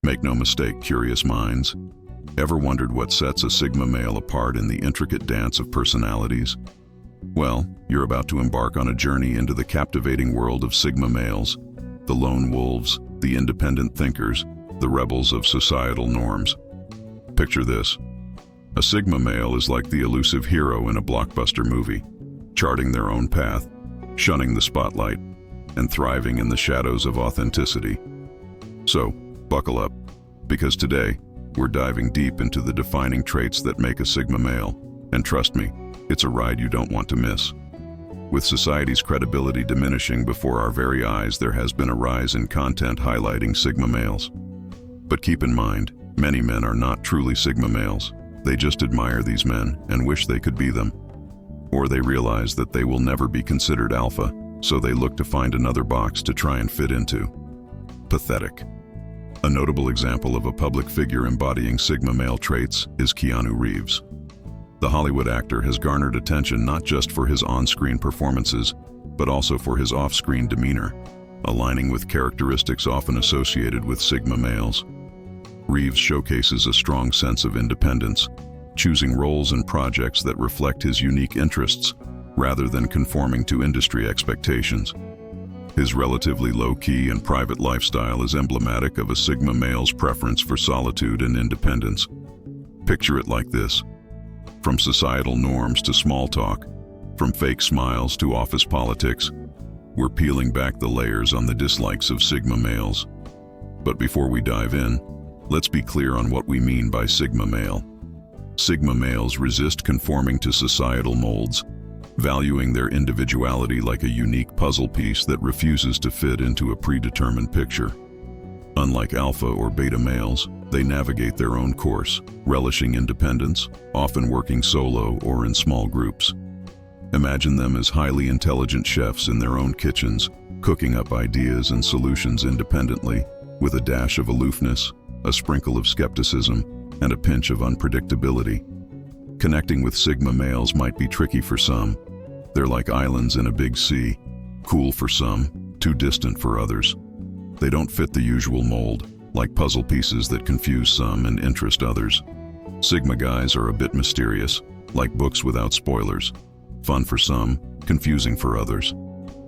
Make no mistake, curious minds. Ever wondered what sets a Sigma male apart in the intricate dance of personalities? Well, you're about to embark on a journey into the captivating world of Sigma males, the lone wolves, the independent thinkers, the rebels of societal norms. Picture this. A Sigma male is like the elusive hero in a blockbuster movie, charting their own path, shunning the spotlight, and thriving in the shadows of authenticity. So, buckle up, because today, we're diving deep into the defining traits that make a Sigma male, and trust me, it's a ride you don't want to miss. With society's credibility diminishing before our very eyes, there has been a rise in content highlighting Sigma males. But keep in mind, many men are not truly Sigma males. They just admire these men and wish they could be them. Or they realize that they will never be considered alpha, so they look to find another box to try and fit into. Pathetic. A notable example of a public figure embodying Sigma male traits is Keanu Reeves. The Hollywood actor has garnered attention not just for his on-screen performances, but also for his off-screen demeanor, aligning with characteristics often associated with Sigma males. Reeves showcases a strong sense of independence, choosing roles and projects that reflect his unique interests, rather than conforming to industry expectations. His relatively low-key and private lifestyle is emblematic of a Sigma male's preference for solitude and independence. Picture it like this. From societal norms to small talk, from fake smiles to office politics, we're peeling back the layers on the dislikes of Sigma males. But before we dive in, let's be clear on what we mean by Sigma male. Sigma males resist conforming to societal molds, valuing their individuality like a unique puzzle piece that refuses to fit into a predetermined picture. Unlike alpha or beta males, they navigate their own course, relishing independence, often working solo or in small groups. Imagine them as highly intelligent chefs in their own kitchens, cooking up ideas and solutions independently, with a dash of aloofness, a sprinkle of skepticism, and a pinch of unpredictability. Connecting with Sigma males might be tricky for some. They're like islands in a big sea, cool for some, too distant for others. They don't fit the usual mold, like puzzle pieces that confuse some and interest others. Sigma guys are a bit mysterious, like books without spoilers. Fun for some, confusing for others.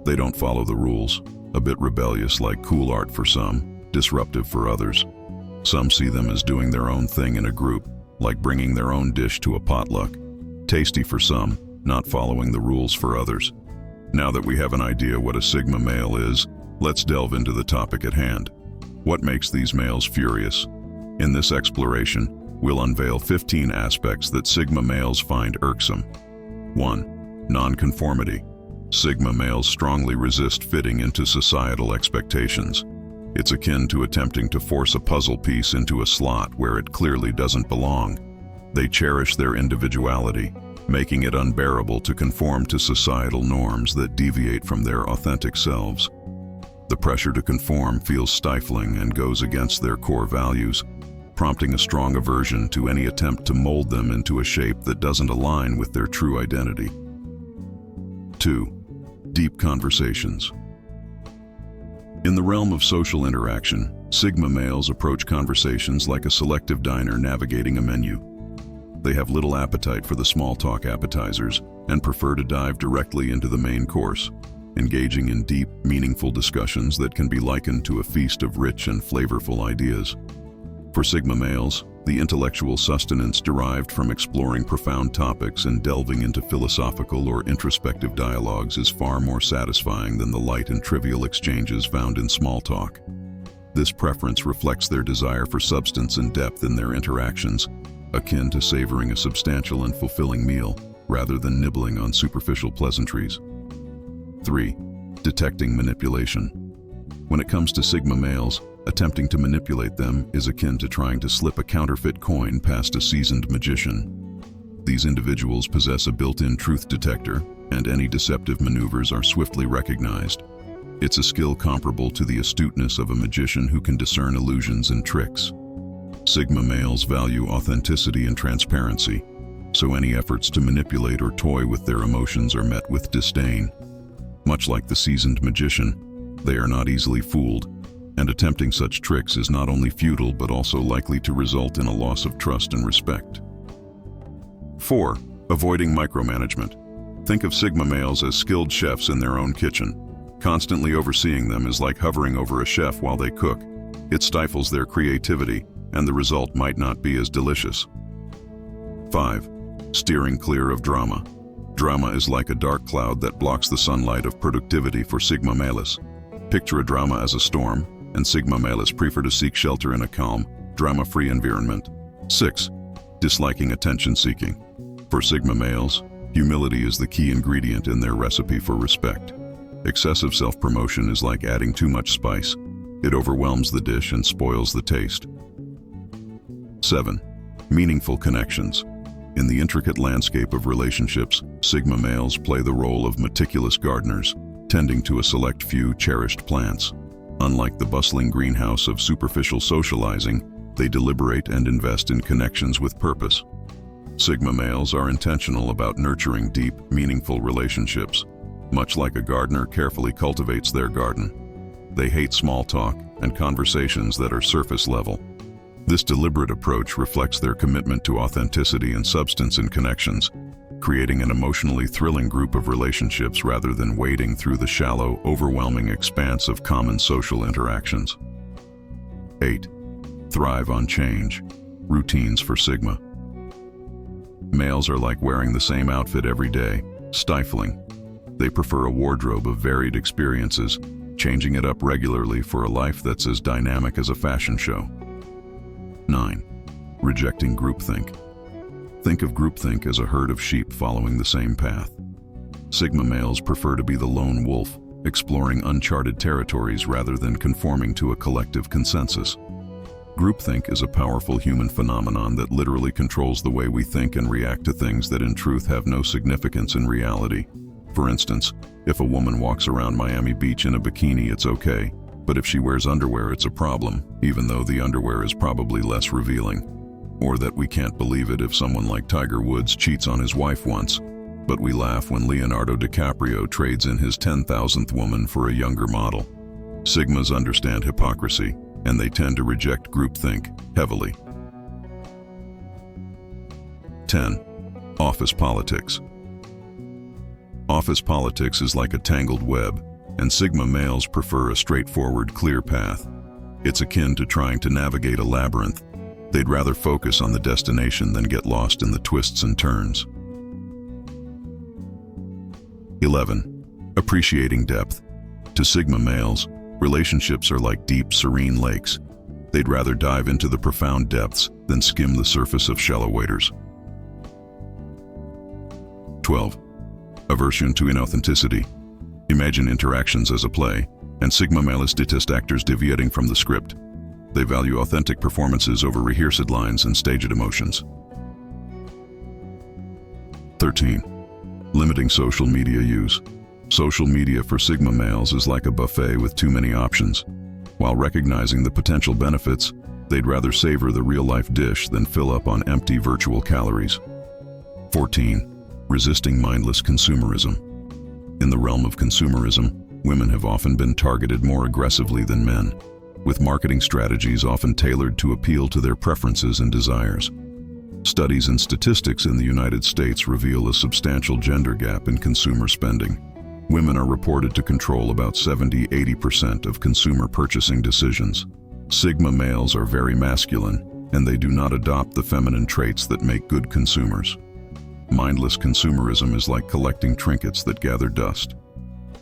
They don't follow the rules, a bit rebellious like cool art for some, disruptive for others. Some see them as doing their own thing in a group, like bringing their own dish to a potluck. Tasty for some, not following the rules for others. Now that we have an idea what a Sigma male is, let's delve into the topic at hand. What makes these males furious? In this exploration, we'll unveil 15 aspects that Sigma males find irksome. 1. Nonconformity. Sigma males strongly resist fitting into societal expectations. It's akin to attempting to force a puzzle piece into a slot where it clearly doesn't belong. They cherish their individuality, making it unbearable to conform to societal norms that deviate from their authentic selves. The pressure to conform feels stifling and goes against their core values, prompting a strong aversion to any attempt to mold them into a shape that doesn't align with their true identity. 2. Deep conversations. In the realm of social interaction, Sigma males approach conversations like a selective diner navigating a menu. They have little appetite for the small talk appetizers and prefer to dive directly into the main course, engaging in deep, meaningful discussions that can be likened to a feast of rich and flavorful ideas. For Sigma males, the intellectual sustenance derived from exploring profound topics and delving into philosophical or introspective dialogues is far more satisfying than the light and trivial exchanges found in small talk. This preference reflects their desire for substance and depth in their interactions, akin to savoring a substantial and fulfilling meal, rather than nibbling on superficial pleasantries. 3. Detecting manipulation. When it comes to Sigma males, attempting to manipulate them is akin to trying to slip a counterfeit coin past a seasoned magician. These individuals possess a built-in truth detector, and any deceptive maneuvers are swiftly recognized. It's a skill comparable to the astuteness of a magician who can discern illusions and tricks. Sigma males value authenticity and transparency, so any efforts to manipulate or toy with their emotions are met with disdain. Much like the seasoned magician, they are not easily fooled. And attempting such tricks is not only futile but also likely to result in a loss of trust and respect. 4. Avoiding micromanagement. Think of Sigma males as skilled chefs in their own kitchen. Constantly overseeing them is like hovering over a chef while they cook. It stifles their creativity, and the result might not be as delicious. 5. Steering clear of drama. Drama is like a dark cloud that blocks the sunlight of productivity for Sigma males. Picture a drama as a storm, and Sigma males prefer to seek shelter in a calm, drama-free environment. 6. Disliking attention-seeking. For Sigma males, humility is the key ingredient in their recipe for respect. Excessive self-promotion is like adding too much spice. It overwhelms the dish and spoils the taste. 7. Meaningful connections. In the intricate landscape of relationships, Sigma males play the role of meticulous gardeners, tending to a select few cherished plants. Unlike the bustling greenhouse of superficial socializing, they deliberate and invest in connections with purpose. Sigma males are intentional about nurturing deep, meaningful relationships. Much like a gardener carefully cultivates their garden, they hate small talk and conversations that are surface level. This deliberate approach reflects their commitment to authenticity and substance in connections, creating an emotionally thrilling group of relationships rather than wading through the shallow, overwhelming expanse of common social interactions. 8. Thrive on change. Routines for Sigma. Males are like wearing the same outfit every day, stifling. They prefer a wardrobe of varied experiences, changing it up regularly for a life that's as dynamic as a fashion show. 9. Rejecting groupthink. Think of groupthink as a herd of sheep following the same path. Sigma males prefer to be the lone wolf, exploring uncharted territories rather than conforming to a collective consensus. Groupthink is a powerful human phenomenon that literally controls the way we think and react to things that in truth have no significance in reality. For instance, if a woman walks around Miami Beach in a bikini, it's okay, but if she wears underwear, it's a problem, even though the underwear is probably less revealing. Or that we can't believe it if someone like Tiger Woods cheats on his wife once, but we laugh when Leonardo DiCaprio trades in his 10,000th woman for a younger model. Sigmas understand hypocrisy, and they tend to reject groupthink heavily. 10. Office politics. Office politics is like a tangled web, and Sigma males prefer a straightforward, clear path. It's akin to trying to navigate a labyrinth. They'd rather focus on the destination than get lost in the twists and turns. 11. Appreciating depth. To Sigma males, relationships are like deep, serene lakes. They'd rather dive into the profound depths than skim the surface of shallow waders. 12. Aversion to inauthenticity. Imagine interactions as a play, and Sigma males detest actors deviating from the script. They value authentic performances over rehearsed lines and staged emotions. 13. Limiting social media use. Social media for Sigma males is like a buffet with too many options. While recognizing the potential benefits, they'd rather savor the real-life dish than fill up on empty virtual calories. 14. Resisting mindless consumerism. In the realm of consumerism, women have often been targeted more aggressively than men, with marketing strategies often tailored to appeal to their preferences and desires. Studies and statistics in the United States reveal a substantial gender gap in consumer spending. Women are reported to control about 70–80% of consumer purchasing decisions. Sigma males are very masculine, and they do not adopt the feminine traits that make good consumers. Mindless consumerism is like collecting trinkets that gather dust.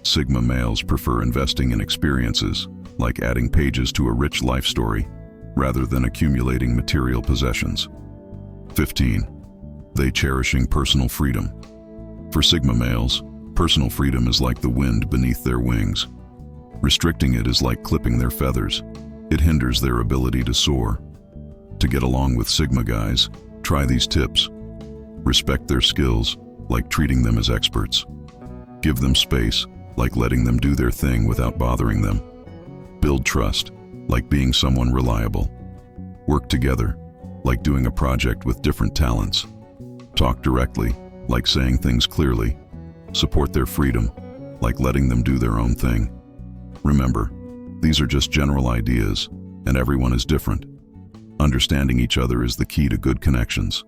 Sigma males prefer investing in experiences, like adding pages to a rich life story, rather than accumulating material possessions. 15. They cherishing personal freedom. For Sigma males, personal freedom is like the wind beneath their wings. Restricting it is like clipping their feathers. It hinders their ability to soar. To get along with Sigma guys, try these tips. Respect their skills, like treating them as experts. Give them space, like letting them do their thing without bothering them. Build trust, like being someone reliable. Work together, like doing a project with different talents. Talk directly, like saying things clearly. Support their freedom, like letting them do their own thing. Remember, These are just general ideas, and everyone is different. Understanding each other is the key to good connections.